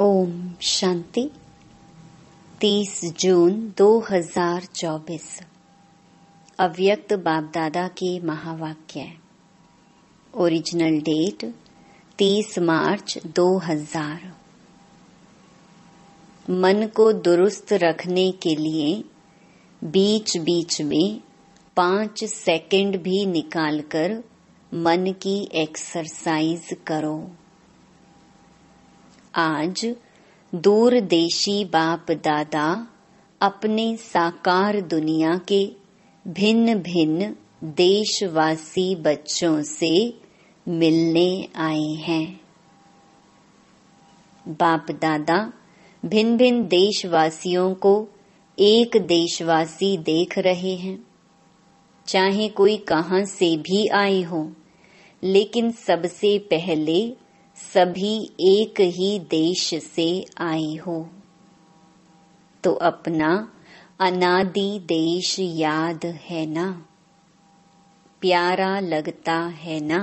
ओम शांति। 30 जून 2024 अव्यक्त बाप दादा के महावाक्य। ओरिजिनल डेट 30 मार्च 2000। मन को दुरुस्त रखने के लिए बीच बीच में 5 सेकंड भी निकालकर मन की एक्सरसाइज करो। आज दूरदेशी बाप दादा अपने साकार दुनिया के भिन्न भिन्न देशवासी बच्चों से मिलने आए हैं। बाप दादा भिन्न भिन्न देशवासियों को एक देशवासी देख रहे हैं। चाहे कोई कहां से भी आए हो, लेकिन सबसे पहले सभी एक ही देश से आए हो, तो अपना अनादि देश याद है ना? प्यारा लगता है ना?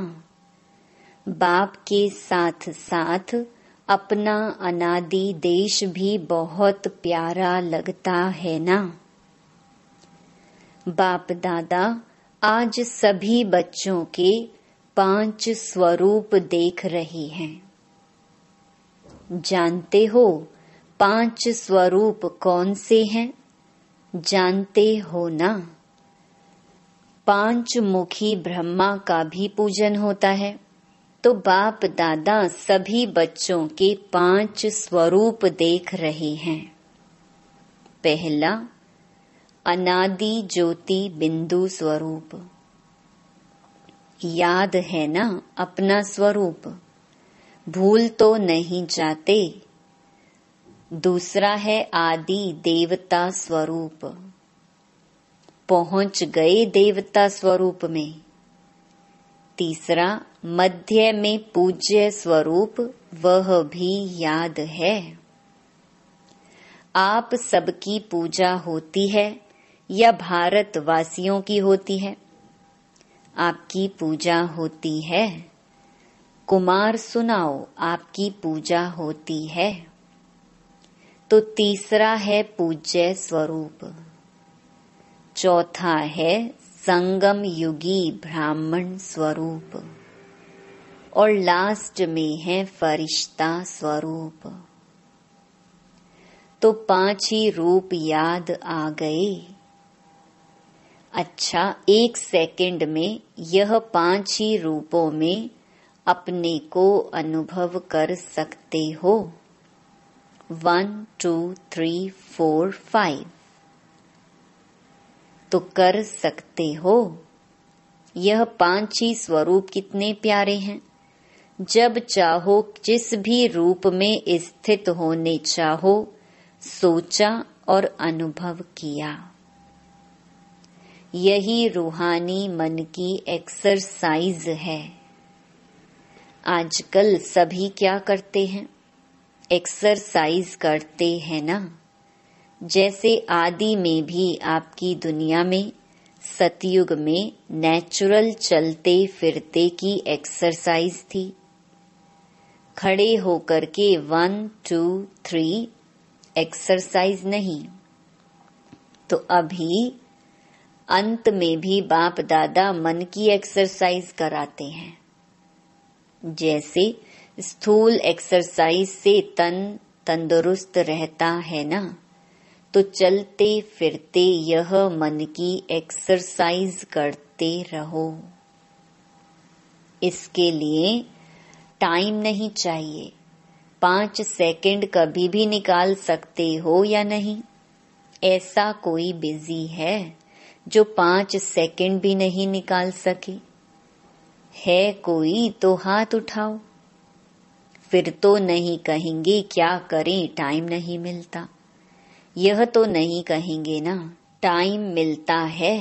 बाप के साथ साथ अपना अनादि देश भी बहुत प्यारा लगता है ना? बाप दादा आज सभी बच्चों के 5 स्वरूप देख रहे हैं। जानते हो 5 स्वरूप कौन से हैं? जानते हो ना? 5 मुखी ब्रह्मा का भी पूजन होता है। तो बाप दादा सभी बच्चों के 5 स्वरूप देख रहे हैं। पहला, अनादि ज्योति बिंदु स्वरूप। याद है ना अपना स्वरूप? भूल तो नहीं जाते? दूसरा है आदि देवता स्वरूप। पहुंच गए देवता स्वरूप में। तीसरा, मध्य में पूज्य स्वरूप, वह भी याद है। आप सबकी पूजा होती है या भारतवासियों की होती है? आपकी पूजा होती है। कुमार सुनाओ, आपकी पूजा होती है। तो तीसरा है पूज्य स्वरूप। चौथा है संगम युगी ब्राह्मण स्वरूप। और लास्ट में है फरिश्ता स्वरूप। तो 5 ही रूप याद आ गए। अच्छा, 1 सेकंड में यह 5 ही रूपों में अपने को अनुभव कर सकते हो। 1 2 3 4 5 तो कर सकते हो। यह 5 ही स्वरूप कितने प्यारे हैं। जब चाहो जिस भी रूप में स्थित होने चाहो, सोचा और अनुभव किया। यही रूहानी मन की एक्सरसाइज है। आजकल सभी क्या करते हैं? एक्सरसाइज करते हैं ना। जैसे आदि में भी आपकी दुनिया में सतयुग में नेचुरल चलते फिरते की एक्सरसाइज थी। खड़े होकर के 1 2 3 एक्सरसाइज नहीं। तो अभी अंत में भी बाप दादा मन की एक्सरसाइज कराते हैं। जैसे स्थूल एक्सरसाइज से तन तंदुरुस्त रहता है ना, तो चलते फिरते यह मन की एक्सरसाइज करते रहो। इसके लिए टाइम नहीं चाहिए। 5 सेकंड कभी भी निकाल सकते हो या नहीं? ऐसा कोई बिजी है जो 5 सेकंड भी नहीं निकाल सके? है कोई तो हाथ उठाओ। फिर तो नहीं कहेंगे क्या करें, टाइम नहीं मिलता। यह तो नहीं कहेंगे ना, टाइम मिलता है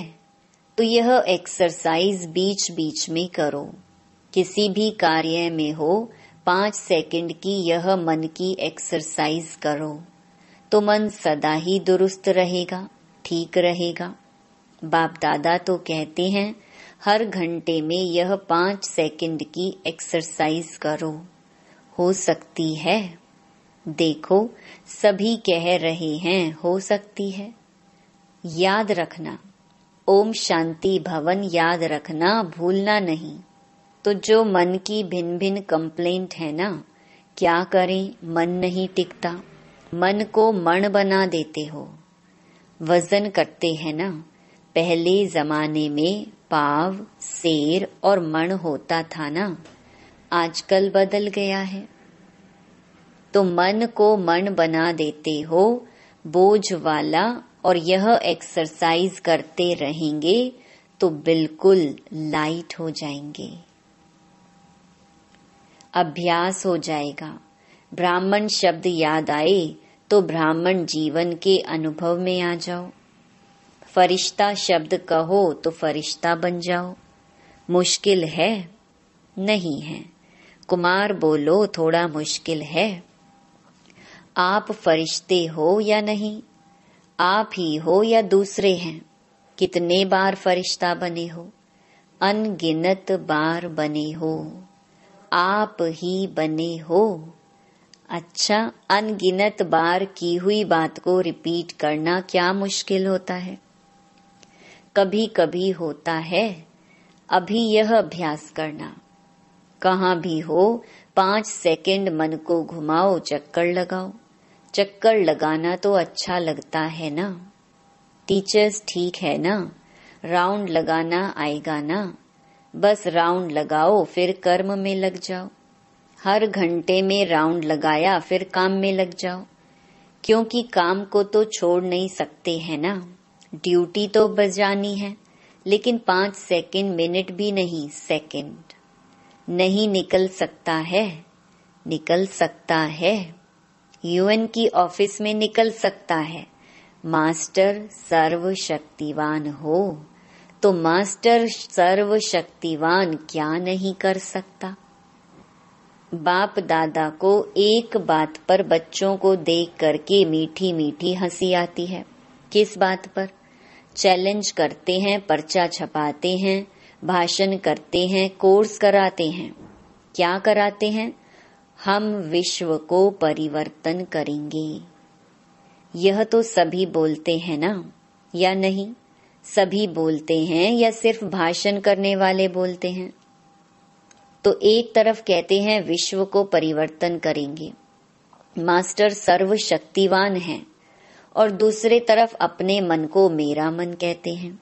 तो यह एक्सरसाइज बीच बीच में करो। किसी भी कार्य में हो, 5 सेकंड की यह मन की एक्सरसाइज करो, तो मन सदा ही दुरुस्त रहेगा, ठीक रहेगा। बाप दादा तो कहते हैं हर घंटे में यह 5 सेकंड की एक्सरसाइज करो। हो सकती है? देखो सभी कह रहे हैं हो सकती है। याद रखना, ओम शांति भवन याद रखना, भूलना नहीं। तो जो मन की भिन्न भिन्न कंप्लेंट है ना, क्या करें, मन नहीं टिकता। मन को मण बना देते हो, वजन करते हैं ना। पहले जमाने में पाव, सेर और मण होता था ना, आजकल बदल गया है। तो मन को मण बना देते हो, बोझ वाला, और यह एक्सरसाइज करते रहेंगे तो बिल्कुल लाइट हो जाएंगे। अभ्यास हो जाएगा। ब्राह्मण शब्द याद आए तो ब्राह्मण जीवन के अनुभव में आ जाओ। फरिश्ता शब्द कहो तो फरिश्ता बन जाओ। मुश्किल है? नहीं है। कुमार बोलो थोड़ा मुश्किल है। आप फरिश्ते हो या नहीं? आप ही हो या दूसरे हैं? कितने बार फरिश्ता बने हो? अनगिनत बार बने हो। आप ही बने हो। अच्छा, अनगिनत बार की हुई बात को रिपीट करना क्या मुश्किल होता है? कभी कभी होता है। अभी यह अभ्यास करना। कहाँ भी हो 5 सेकंड मन को घुमाओ, चक्कर लगाओ। चक्कर लगाना तो अच्छा लगता है ना। टीचर्स ठीक है ना, राउंड लगाना आएगा ना। बस राउंड लगाओ फिर कर्म में लग जाओ। हर घंटे में राउंड लगाया फिर काम में लग जाओ, क्योंकि काम को तो छोड़ नहीं सकते हैं ना। ड्यूटी तो बजानी है, लेकिन 5 सेकंड मिनट भी नहीं, सेकंड नहीं निकल सकता है। निकल सकता है। यूएन की ऑफिस में निकल सकता है। मास्टर सर्वशक्तिवान हो तो मास्टर सर्वशक्तिवान क्या नहीं कर सकता। बाप दादा को एक बात पर बच्चों को देख करके मीठी मीठी हंसी आती है। किस बात पर? चैलेंज करते हैं, पर्चा छपाते हैं, भाषण करते हैं, कोर्स कराते हैं। क्या कराते हैं? हम विश्व को परिवर्तन करेंगे। यह तो सभी बोलते हैं ना, या नहीं? सभी बोलते हैं या सिर्फ भाषण करने वाले बोलते हैं? तो एक तरफ कहते हैं विश्व को परिवर्तन करेंगे, मास्टर सर्वशक्तिवान है, और दूसरे तरफ अपने मन को मेरा मन कहते हैं।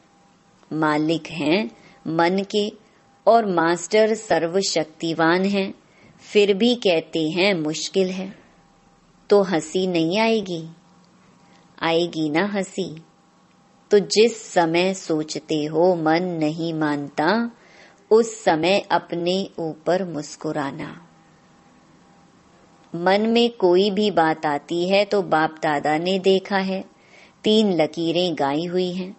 मालिक हैं मन के और मास्टर सर्वशक्तिवान हैं, फिर भी कहते हैं मुश्किल है। तो हंसी नहीं आएगी? आएगी ना हंसी। तो जिस समय सोचते हो मन नहीं मानता, उस समय अपने ऊपर मुस्कुराना। मन में कोई भी बात आती है तो बाप दादा ने देखा है, 3 लकीरें गाई हुई हैं।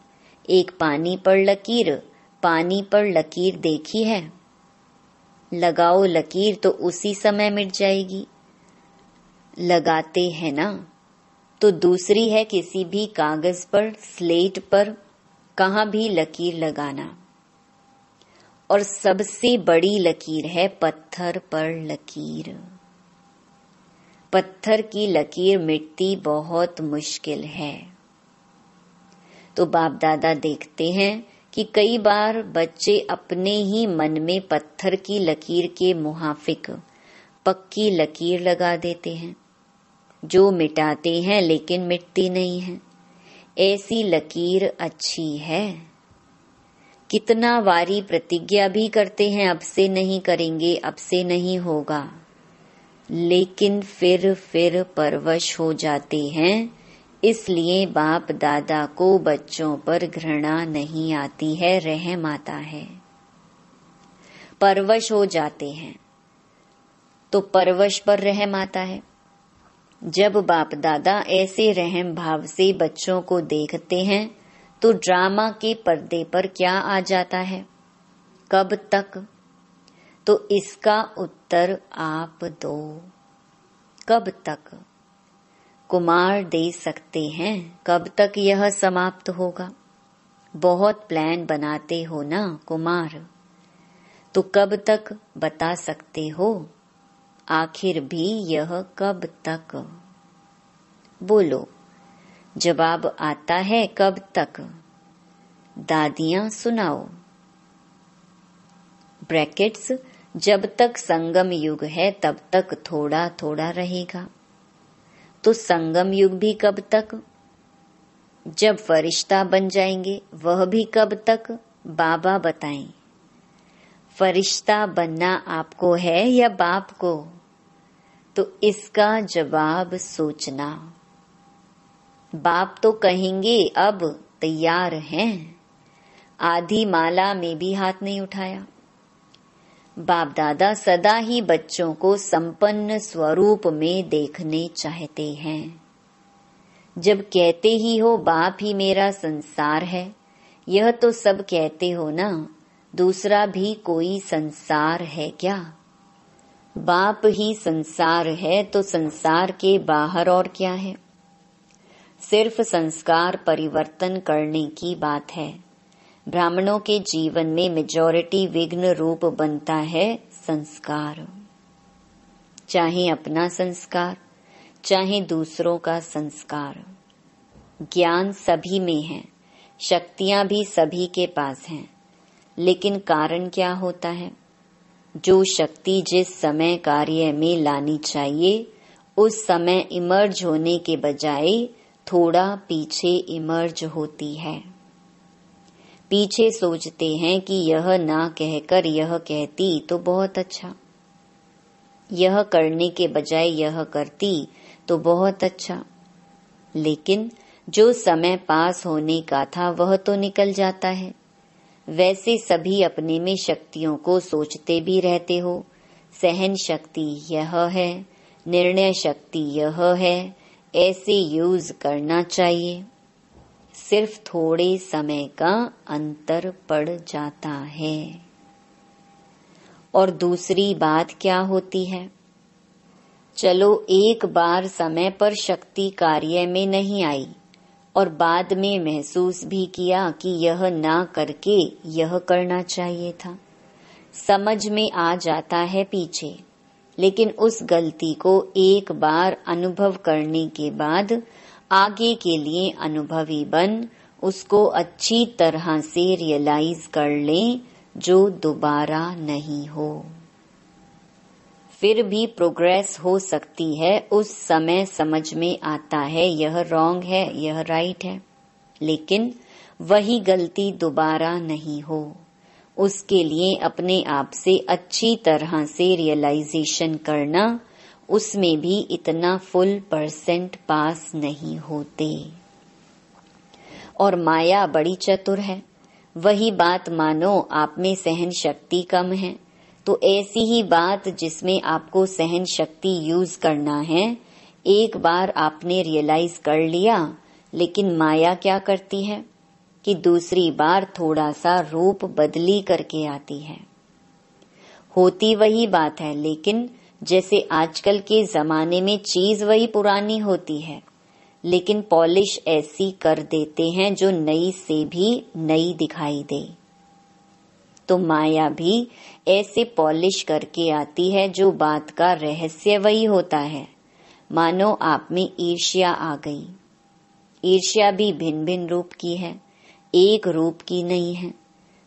एक पानी पर लकीर, पानी पर लकीर देखी है? लगाओ लकीर तो उसी समय मिट जाएगी। लगाते हैं ना। तो दूसरी है किसी भी कागज पर, स्लेट पर, कहाँ भी लकीर लगाना। और सबसे बड़ी लकीर है पत्थर पर लकीर। पत्थर की लकीर मिटती बहुत मुश्किल है। तो बाप दादा देखते हैं कि कई बार बच्चे अपने ही मन में पत्थर की लकीर के मुहाफिक पक्की लकीर लगा देते हैं, जो मिटाते हैं लेकिन मिटती नहीं है। ऐसी लकीर अच्छी है। कितना वारी प्रतिज्ञा भी करते हैं, अब से नहीं करेंगे, अब से नहीं होगा, लेकिन फिर परवश हो जाते हैं। इसलिए बाप दादा को बच्चों पर घृणा नहीं आती है, रहम आता है। परवश हो जाते हैं तो परवश पर रहम आता है। जब बाप दादा ऐसे रहम भाव से बच्चों को देखते हैं तो ड्रामा के पर्दे पर क्या आ जाता है? कब तक? तो इसका उत्तर आप दो। कब तक? कुमार दे सकते हैं। कब तक यह समाप्त होगा? बहुत प्लान बनाते हो ना कुमार, तो कब तक बता सकते हो? आखिर भी यह कब तक? बोलो, जवाब आता है कब तक? दादियां सुनाओ। ब्रैकेट्स, जब तक संगम युग है तब तक थोड़ा थोड़ा रहेगा। तो संगम युग भी कब तक? जब फरिश्ता बन जाएंगे वह भी कब तक? बाबा बताएं। फरिश्ता बनना आपको है या बाप को? तो इसका जवाब सोचना। बाप तो कहेंगे अब तैयार हैं। आधी माला में भी हाथ नहीं उठाया। बाप दादा सदा ही बच्चों को संपन्न स्वरूप में देखने चाहते हैं। जब कहते ही हो बाप ही मेरा संसार है, यह तो सब कहते हो ना, दूसरा भी कोई संसार है क्या? बाप ही संसार है तो संसार के बाहर और क्या है? सिर्फ संस्कार परिवर्तन करने की बात है। ब्राह्मणों के जीवन में मेजॉरिटी विघ्न रूप बनता है संस्कार। चाहे अपना संस्कार, चाहे दूसरों का संस्कार। ज्ञान सभी में है, शक्तियां भी सभी के पास हैं, लेकिन कारण क्या होता है? जो शक्ति जिस समय कार्य में लानी चाहिए उस समय इमर्ज होने के बजाय थोड़ा पीछे इमर्ज होती है। पीछे सोचते हैं कि यह ना कहकर यह कहती तो बहुत अच्छा, यह करने के बजाय यह करती तो बहुत अच्छा, लेकिन जो समय पास होने का था वह तो निकल जाता है। वैसे सभी अपने में शक्तियों को सोचते भी रहते हो। सहन शक्ति यह है, निर्णय शक्ति यह है, ऐसे यूज करना चाहिए। सिर्फ थोड़े समय का अंतर पड़ जाता है। और दूसरी बात क्या होती है? चलो एक बार समय पर शक्ति कार्य में नहीं आई और बाद में महसूस भी किया कि यह ना करके यह करना चाहिए था। समझ में आ जाता है पीछे, लेकिन उस गलती को एक बार अनुभव करने के बाद आगे के लिए अनुभवी बन उसको अच्छी तरह से रियलाइज कर लें, जो दोबारा नहीं हो। फिर भी प्रोग्रेस हो सकती है। उस समय समझ में आता है यह रॉन्ग है, यह राइट है, लेकिन वही गलती दोबारा नहीं हो। उसके लिए अपने आप से अच्छी तरह से रियलाइजेशन करना, उसमें भी इतना फुल % पास नहीं होते। और माया बड़ी चतुर है। वही बात मानो आप में सहन शक्ति कम है, तो ऐसी ही बात जिसमें आपको सहन शक्ति यूज करना है, एक बार आपने रियलाइज कर लिया, लेकिन माया क्या करती है कि दूसरी बार थोड़ा सा रूप बदली करके आती है। होती वही बात है, लेकिन जैसे आजकल के जमाने में चीज वही पुरानी होती है, लेकिन पॉलिश ऐसी कर देते हैं जो नई से भी नई दिखाई दे। तो माया भी ऐसे पॉलिश करके आती है जो बात का रहस्य वही होता है। मानो आप में ईर्ष्या आ गई। ईर्ष्या भी भिन्न भिन्न रूप की है, एक रूप की नहीं है।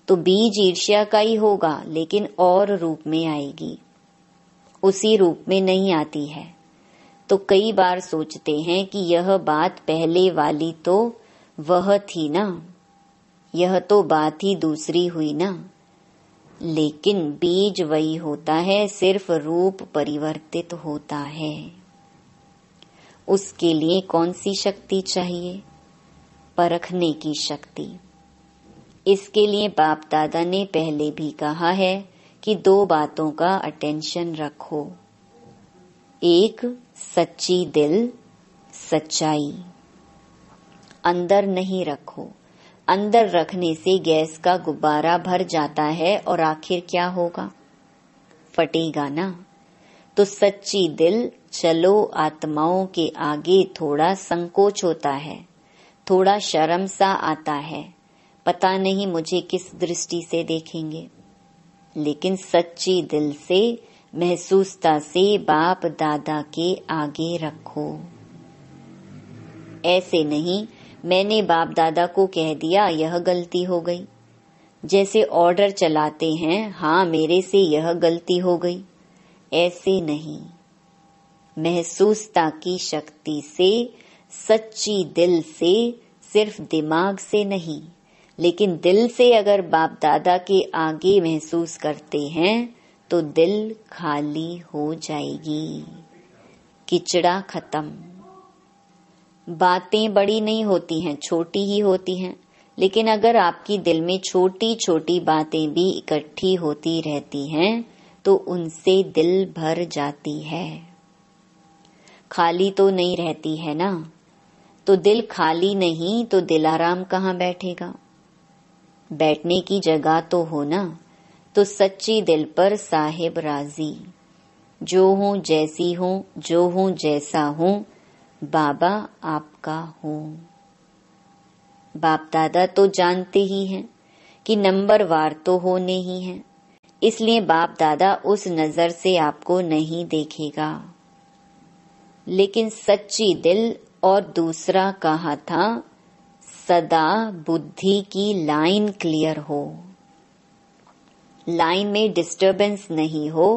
तो बीज ईर्ष्या का ही होगा, लेकिन और रूप में आएगी, उसी रूप में नहीं आती है। तो कई बार सोचते हैं कि यह बात पहले वाली तो वह थी ना, यह तो बात ही दूसरी हुई ना, लेकिन बीज वही होता है, सिर्फ रूप परिवर्तित होता है। उसके लिए कौन सी शक्ति चाहिए? परखने की शक्ति। इसके लिए बाप दादा ने पहले भी कहा है कि 2 बातों का अटेंशन रखो। एक, सच्ची दिल, सच्चाई। अंदर नहीं रखो। अंदर रखने से गैस का गुब्बारा भर जाता है और आखिर क्या होगा? फटेगा ना। तो सच्ची दिल, चलो आत्माओं के आगे थोड़ा संकोच होता है, थोड़ा शर्म सा आता है, पता नहीं मुझे किस दृष्टि से देखेंगे। लेकिन सच्ची दिल से महसूसता से बाप दादा के आगे रखो। ऐसे नहीं मैंने बाप दादा को कह दिया यह गलती हो गई, जैसे ऑर्डर चलाते हैं, हाँ मेरे से यह गलती हो गई, ऐसे नहीं। महसूसता की शक्ति से, सच्ची दिल से, सिर्फ दिमाग से नहीं, लेकिन दिल से अगर बाप दादा के आगे महसूस करते हैं तो दिल खाली हो जाएगी, किचड़ा खत्म। बातें बड़ी नहीं होती हैं, छोटी ही होती हैं, लेकिन अगर आपकी दिल में छोटी छोटी बातें भी इकट्ठी होती रहती हैं तो उनसे दिल भर जाती है, खाली तो नहीं रहती है ना। तो दिल खाली नहीं तो दिलाराम कहाँ बैठेगा? बैठने की जगह तो हो ना। तो सच्ची दिल पर साहिब राजी, जो हूँ जैसी हूँ, जो हूँ जैसा हूँ, बाबा आपका हूँ। बाप दादा तो जानते ही हैं कि नंबरवार तो होने ही हैं, इसलिए बाप दादा उस नजर से आपको नहीं देखेगा। लेकिन सच्ची दिल और दूसरा कहा था, सदा बुद्धि की लाइन क्लियर हो, लाइन में डिस्टरबेंस नहीं हो,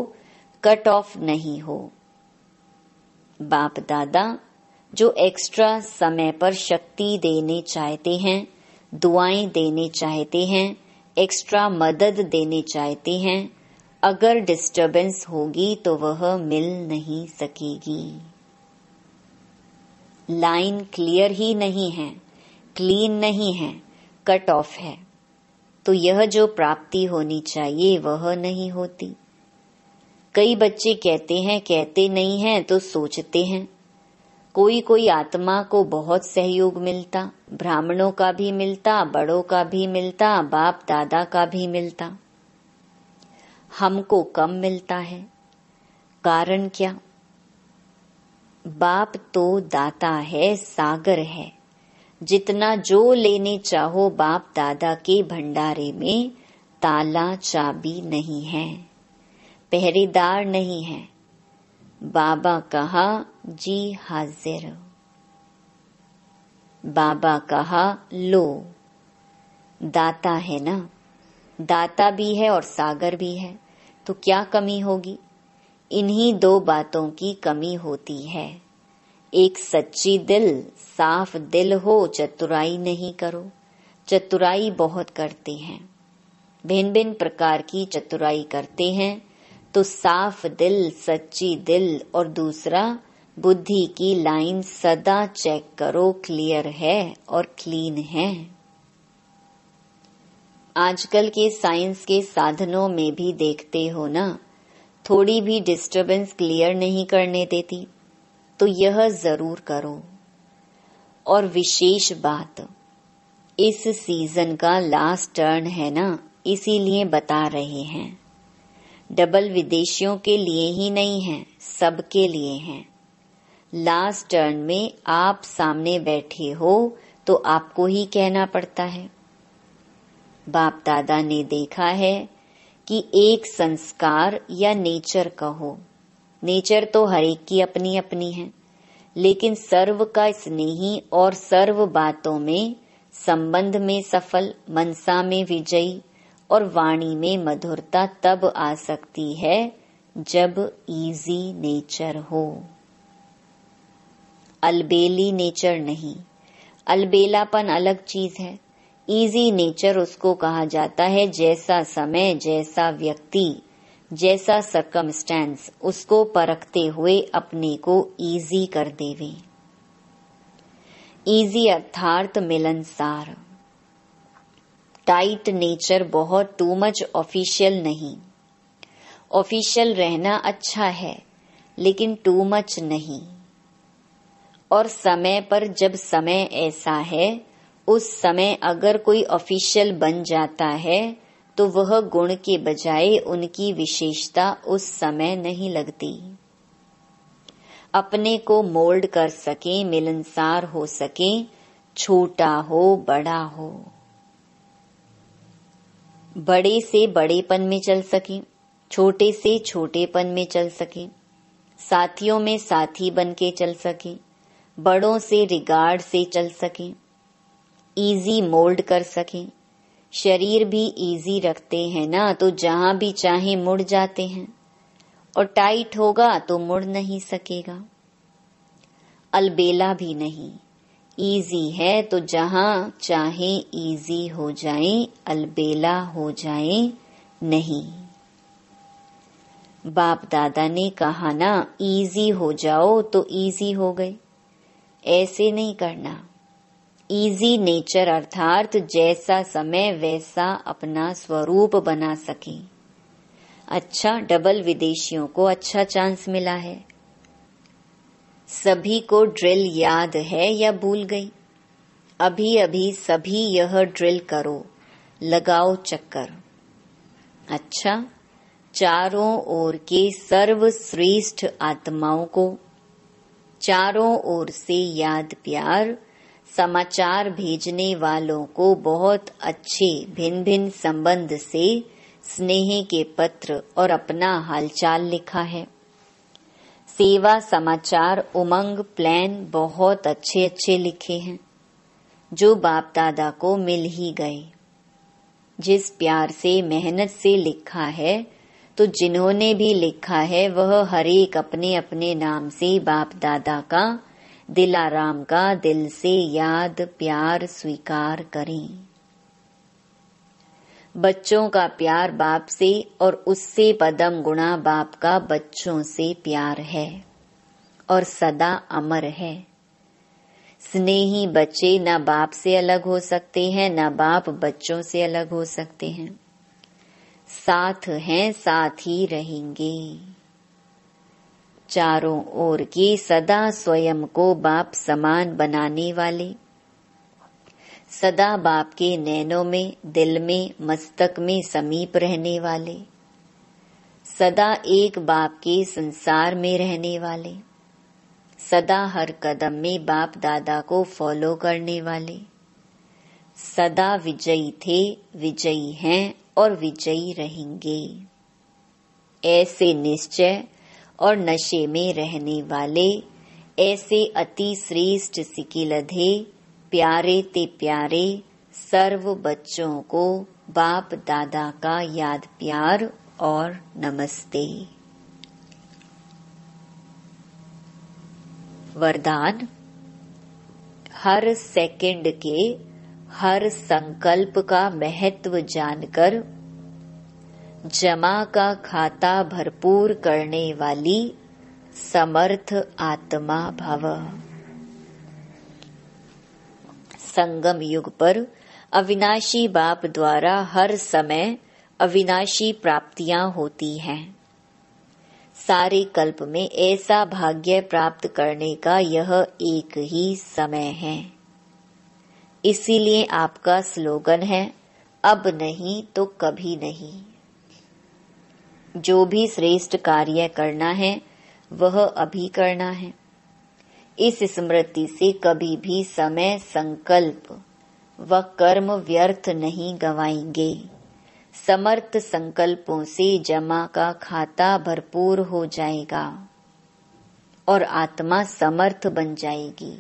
कट ऑफ नहीं हो। बाप दादा जो एक्स्ट्रा समय पर शक्ति देने चाहते हैं, दुआएं देने चाहते हैं, एक्स्ट्रा मदद देने चाहते हैं, अगर डिस्टरबेंस होगी तो वह मिल नहीं सकेगी। लाइन क्लियर ही नहीं है, क्लीन नहीं है, कट ऑफ है, तो यह जो प्राप्ति होनी चाहिए वह नहीं होती। कई बच्चे कहते नहीं हैं तो सोचते हैं। कोई आत्मा को बहुत सहयोग मिलता, ब्राह्मणों का भी मिलता, बड़ों का भी मिलता, बाप दादा का भी मिलता, हमको कम मिलता है। कारण क्या? बाप तो दाता है, सागर है, जितना जो लेने चाहो बाप दादा के भंडारे में ताला चाबी नहीं है, पहरेदार नहीं है। बाबा कहा जी हाजिर, बाबा कहा लो। दाता है ना, दाता भी है और सागर भी है, तो क्या कमी होगी? इन्हीं दो बातों की कमी होती है। एक सच्ची दिल, साफ दिल हो, चतुराई नहीं करो। चतुराई बहुत करते हैं, भिन्न भिन्न प्रकार की चतुराई करते हैं। तो साफ दिल, सच्ची दिल, और दूसरा बुद्धि की लाइन सदा चेक करो, क्लियर है और क्लीन है। आजकल के साइंस के साधनों में भी देखते हो ना, थोड़ी भी डिस्टरबेंस क्लियर नहीं करने देती, तो यह जरूर करो। और विशेष बात, इस सीजन का लास्ट टर्न है ना, इसीलिए बता रहे हैं। डबल विदेशियों के लिए ही नहीं है, सबके लिए है। लास्ट टर्न में आप सामने बैठे हो तो आपको ही कहना पड़ता है। बाप दादा ने देखा है कि एक संस्कार या नेचर कहो, नेचर तो हर एक की अपनी अपनी है, लेकिन सर्व का स्नेही और सर्व बातों में, संबंध में सफल, मनसा में विजयी और वाणी में मधुरता तब आ सकती है जब इजी नेचर हो, अलबेली नेचर नहीं। अलबेलापन अलग चीज है, इजी नेचर उसको कहा जाता है जैसा समय, जैसा व्यक्ति, जैसा सर्कमस्टेंस उसको परखते हुए अपने को इजी कर देवे। इजी अर्थात मिलनसार। टाइट नेचर बहुत टू मच ऑफिशियल नहीं। ऑफिशियल रहना अच्छा है लेकिन टू मच नहीं। और समय पर जब समय ऐसा है, उस समय अगर कोई ऑफिशियल बन जाता है तो वह गुण के बजाय उनकी विशेषता उस समय नहीं लगती। अपने को मोल्ड कर सके, मिलनसार हो सके, छोटा हो बड़ा हो, बड़े से बड़ेपन में चल सके, छोटे से छोटेपन में चल सके, साथियों में साथी बन के चल सके, बड़ों से रिगार्ड से चल सके, इजी मोल्ड कर सके। शरीर भी इजी रखते हैं ना, तो जहां भी चाहे मुड़ जाते हैं, और टाइट होगा तो मुड़ नहीं सकेगा। अलबेला भी नहीं, इजी है तो जहां चाहे इजी हो जाए, अलबेला हो जाए नहीं। बाप दादा ने कहा ना, इजी हो जाओ तो इजी हो गए, ऐसे नहीं करना। इजी नेचर अर्थात जैसा समय वैसा अपना स्वरूप बना सके। अच्छा, डबल विदेशियों को अच्छा चांस मिला है। सभी को ड्रिल याद है या भूल गई? अभी अभी सभी यह ड्रिल करो, लगाओ चक्कर। अच्छा, चारों ओर के सर्वश्रेष्ठ आत्माओं को चारों ओर से याद प्यार, समाचार भेजने वालों को बहुत अच्छे भिन्न भिन्न संबंध से स्नेह के पत्र और अपना हालचाल लिखा है। सेवा समाचार उमंग प्लान बहुत अच्छे अच्छे लिखे हैं, जो बाप दादा को मिल ही गए। जिस प्यार से मेहनत से लिखा है, तो जिन्होंने भी लिखा है वह हरेक अपने अपने नाम से बाप दादा का, दिलाराम का दिल से याद प्यार स्वीकार करें। बच्चों का प्यार बाप से और उससे पदम गुणा बाप का बच्चों से प्यार है और सदा अमर है। स्नेही बच्चे न बाप से अलग हो सकते हैं, न बाप बच्चों से अलग हो सकते हैं। साथ हैं, साथ ही रहेंगे। चारों ओर के सदा स्वयं को बाप समान बनाने वाले, सदा बाप के नैनों में, दिल में, मस्तक में समीप रहने वाले, सदा एक बाप के संसार में रहने वाले, सदा हर कदम में बाप दादा को फॉलो करने वाले, सदा विजयी थे, विजयी हैं और विजयी रहेंगे। ऐसे निश्चय और नशे में रहने वाले, ऐसे अति श्रेष्ठ सिकिलधे प्यारे ते प्यारे सर्व बच्चों को बाप दादा का याद प्यार और नमस्ते। वरदान। हर सेकंड के हर संकल्प का महत्व जानकर जमा का खाता भरपूर करने वाली समर्थ आत्मा भव। संगम युग पर अविनाशी बाप द्वारा हर समय अविनाशी प्राप्तियां होती हैं। सारे कल्प में ऐसा भाग्य प्राप्त करने का यह एक ही समय है। इसीलिए आपका स्लोगन है, अब नहीं तो कभी नहीं। जो भी श्रेष्ठ कार्य करना है वह अभी करना है। इस स्मृति से कभी भी समय, संकल्प व कर्म व्यर्थ नहीं गवाएंगे। समर्थ संकल्पों से जमा का खाता भरपूर हो जाएगा और आत्मा समर्थ बन जाएगी।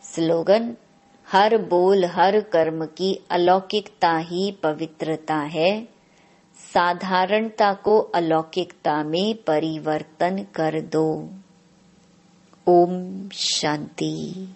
स्लोगन। हर बोल हर कर्म की अलौकिकता ही पवित्रता है। साधारणता को अलौकिकता में परिवर्तन कर दो। ओम शांति।